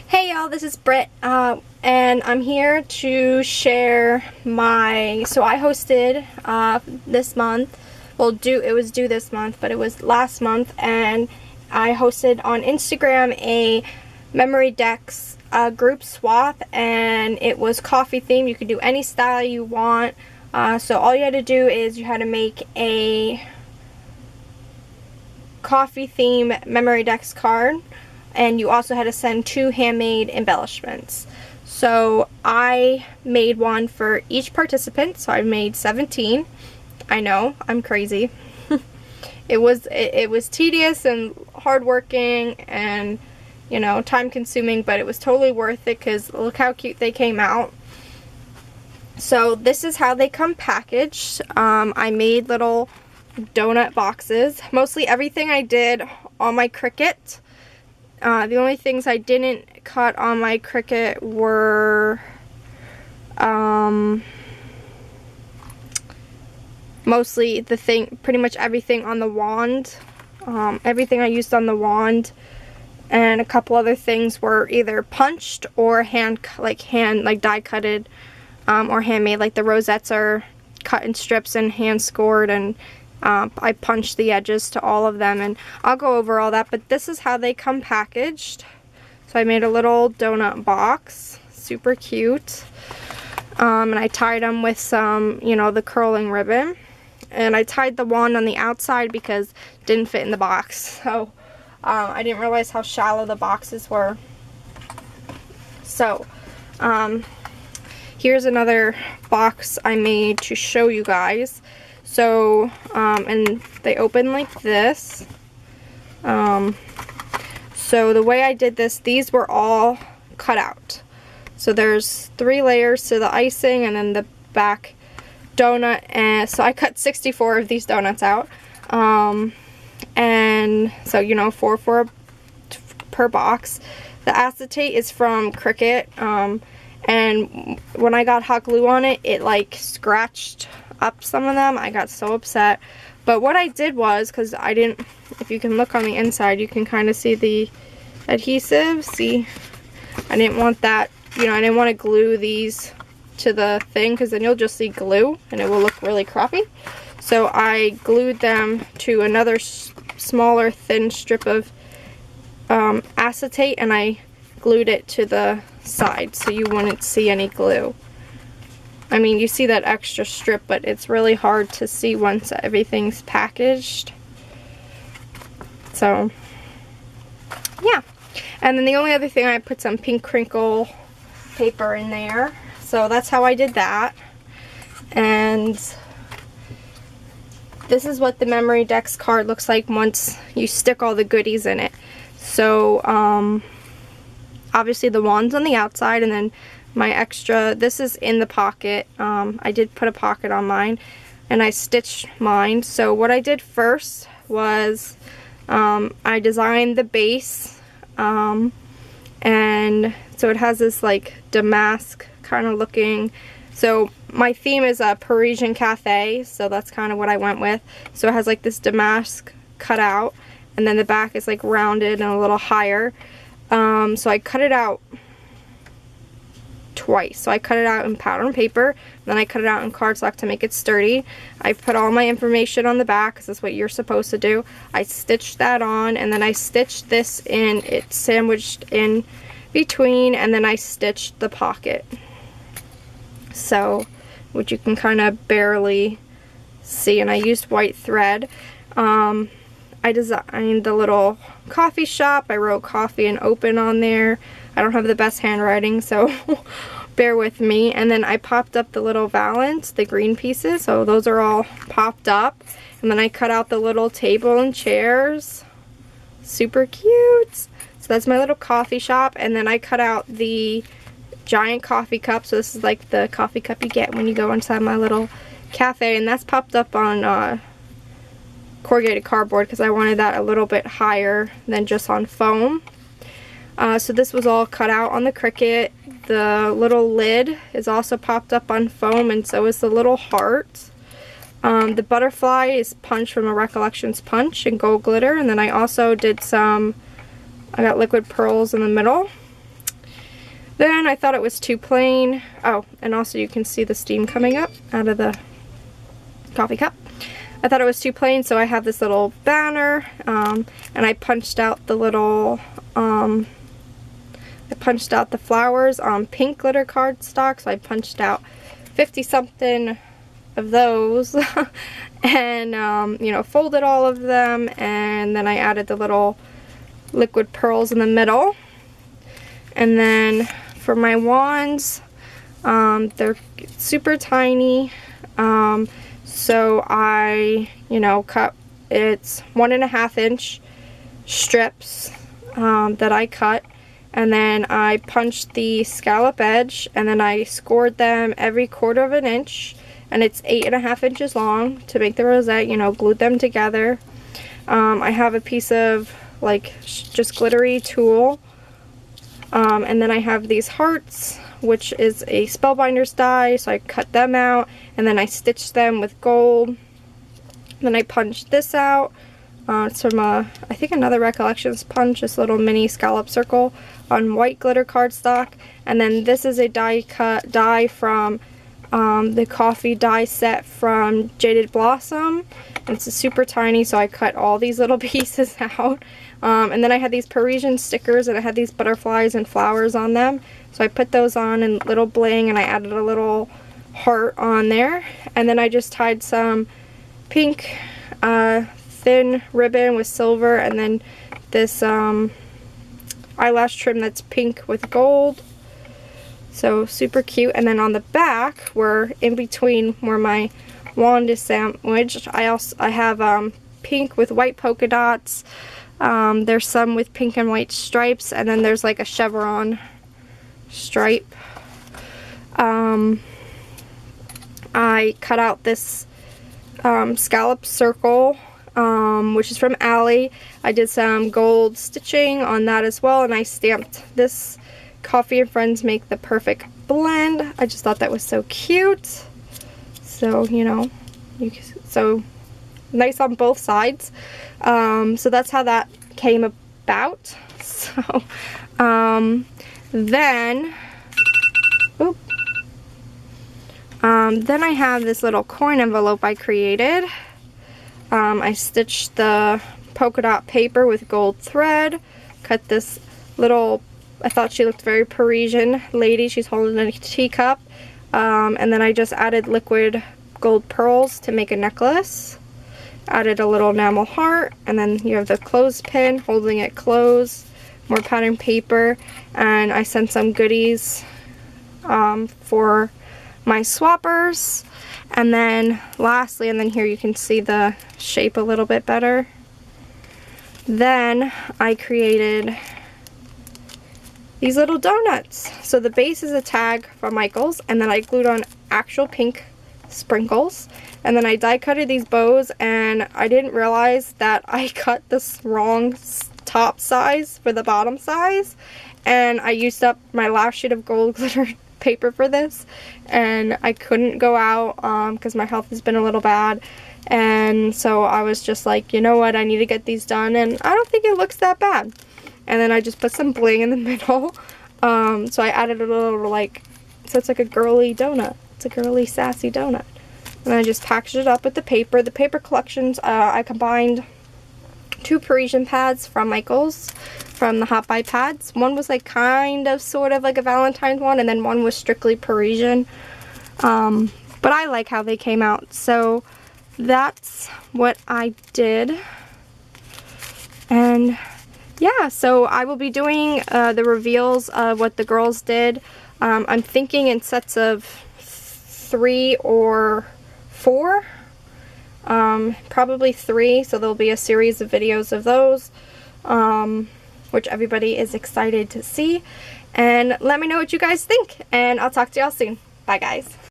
Hey y'all, this is Britt, and I'm here to share my, so I hosted this month, it was due this month, but it was last month, and I hosted on Instagram a Memory Decks group swap, and it was coffee themed. You could do any style you want, so all you had to do is you had to make a coffee theme Memory Decks card, and you also had to send 2 handmade embellishments. So I made one for each participant, so I made 17. I know, I'm crazy. It was tedious and hardworking and, you know, time consuming, but it was totally worth it because look how cute they came out. So this is how they come packaged. I made little donut boxes. Mostly everything I did on my Cricut. The only things I didn't cut on my Cricut were mostly pretty much everything on the wand. Everything I used on the wand, and a couple other things were either punched or die cutted, or handmade. Like the rosettes are cut in strips and hand scored, and I punched the edges to all of them, and I'll go over all that, but this is how they come packaged. So I made a little donut box, super cute, and I tied them with some, you know, the curling ribbon, and I tied the wand on the outside because it didn't fit in the box, so I didn't realize how shallow the boxes were. So here's another box I made to show you guys. So, and they open like this. So the way I did this, these were all cut out. So there's 3 layers to the icing and then the back donut. And so I cut 64 of these donuts out. And so, you know, 4 per box. The acetate is from Cricut. And when I got hot glue on it, it like scratched up some of them. I got so upset. But what I did was, because I didn't, if you can look on the inside, you can kind of see the adhesive. See, I didn't want that, you know, I didn't want to glue these to the thing because then you'll just see glue and it will look really crappy. So I glued them to another smaller thin strip of acetate, and I glued it to the side so you wouldn't see any glue. I mean, you see that extra strip, but it's really hard to see once everything's packaged. So, yeah. And then the only other thing, I put some pink crinkle paper in there. So that's how I did that. And this is what the Memory Decks card looks like once you stick all the goodies in it. So, obviously the wand's on the outside, and then my extra, this is in the pocket. I did put a pocket on mine, and I stitched mine. So what I did first was I designed the base, and so it has this like damask kind of looking. So my theme is a Parisian cafe, so that's kind of what I went with. So it has like this damask cut out, and then the back is like rounded and a little higher. So I cut it out twice. So I cut it out in pattern paper, then I cut it out in cardstock to make it sturdy. I put all my information on the back because that's what you're supposed to do. I stitched that on, and then I stitched this in, it sandwiched in between, and then I stitched the pocket. So, which you can kind of barely see, and I used white thread. I designed the little coffee shop. I wrote coffee and open on there. I don't have the best handwriting, so bear with me. And then I popped up the little valance, the green pieces, so those are all popped up. And then I cut out the little table and chairs. Super cute. So that's my little coffee shop. And then I cut out the giant coffee cup. So this is like the coffee cup you get when you go inside my little cafe, and that's popped up on corrugated cardboard because I wanted that a little bit higher than just on foam. So this was all cut out on the Cricut. The little lid is also popped up on foam, and so is the little heart. The butterfly is punched from a Recollections punch in gold glitter, and then I also did some, I got liquid pearls in the middle. Then I thought it was too plain. Oh, and also you can see the steam coming up out of the coffee cup. I thought it was too plain, so I have this little banner, and I punched out the little, I punched out the flowers on pink glitter cardstock, so I punched out 50 something of those, and, you know, folded all of them, and then I added the little liquid pearls in the middle. And then for my wands, they're super tiny, so I, you know, cut, it's 1.5 inch strips that I cut, and then I punched the scallop edge, and then I scored them every 1/4 inch, and it's 8.5 inches long to make the rosette, you know, glued them together. I have a piece of like just glittery tulle, and then I have these hearts, which is a spellbinder's die, so I cut them out, and then I stitched them with gold. Then I punched this out. It's from I think another Recollections punch, this little mini scallop circle on white glitter cardstock. And then this is a die from the coffee die set from Jaded Blossom. And it's super tiny, so I cut all these little pieces out. And then I had these Parisian stickers, and I had these butterflies and flowers on them. So I put those on in little bling, and I added a little heart on there. And then I just tied some pink thin ribbon with silver, and then this eyelash trim that's pink with gold. So super cute. And then on the back, where in between where my wand is sandwiched, I have pink with white polka dots. There's some with pink and white stripes, and then there's like a chevron stripe. I cut out this scallop circle, which is from Ally. I did some gold stitching on that as well, and I stamped this Coffee and Friends Make the Perfect Blend. I just thought that was so cute. So, you know, so nice on both sides. So that's how that came about. So, then I have this little coin envelope I created. I stitched the polka dot paper with gold thread, cut this little, I thought she looked very Parisian lady, she's holding a teacup, and then I just added liquid gold pearls to make a necklace. Added a little enamel heart, and then you have the clothespin holding it closed, more pattern paper, and I sent some goodies for my swappers. And then lastly, and then here you can see the shape a little bit better. Then I created these little donuts. So the base is a tag from Michaels, and then I glued on actual pink sprinkles, and then I die cutted these bows, and I didn't realize that I cut the wrong top size for the bottom size, and I used up my last sheet of gold glitter paper for this, and I couldn't go out because my health has been a little bad, and so I was just like, you know what, I need to get these done, and I don't think it looks that bad. And then I just put some bling in the middle, so I added a little, like, so it's like a girly donut. It's a girly sassy donut. And I just packaged it up with the paper. The paper collections, I combined 2 Parisian pads from Michaels, from the Hot Buy pads. One was like kind of sort of like a Valentine's one, and then one was strictly Parisian. But I like how they came out. So that's what I did. And yeah, so I will be doing the reveals of what the girls did. I'm thinking in sets of 3 or 4. Probably 3, so there'll be a series of videos of those, which everybody is excited to see. And let me know what you guys think, and I'll talk to y'all soon. Bye, guys.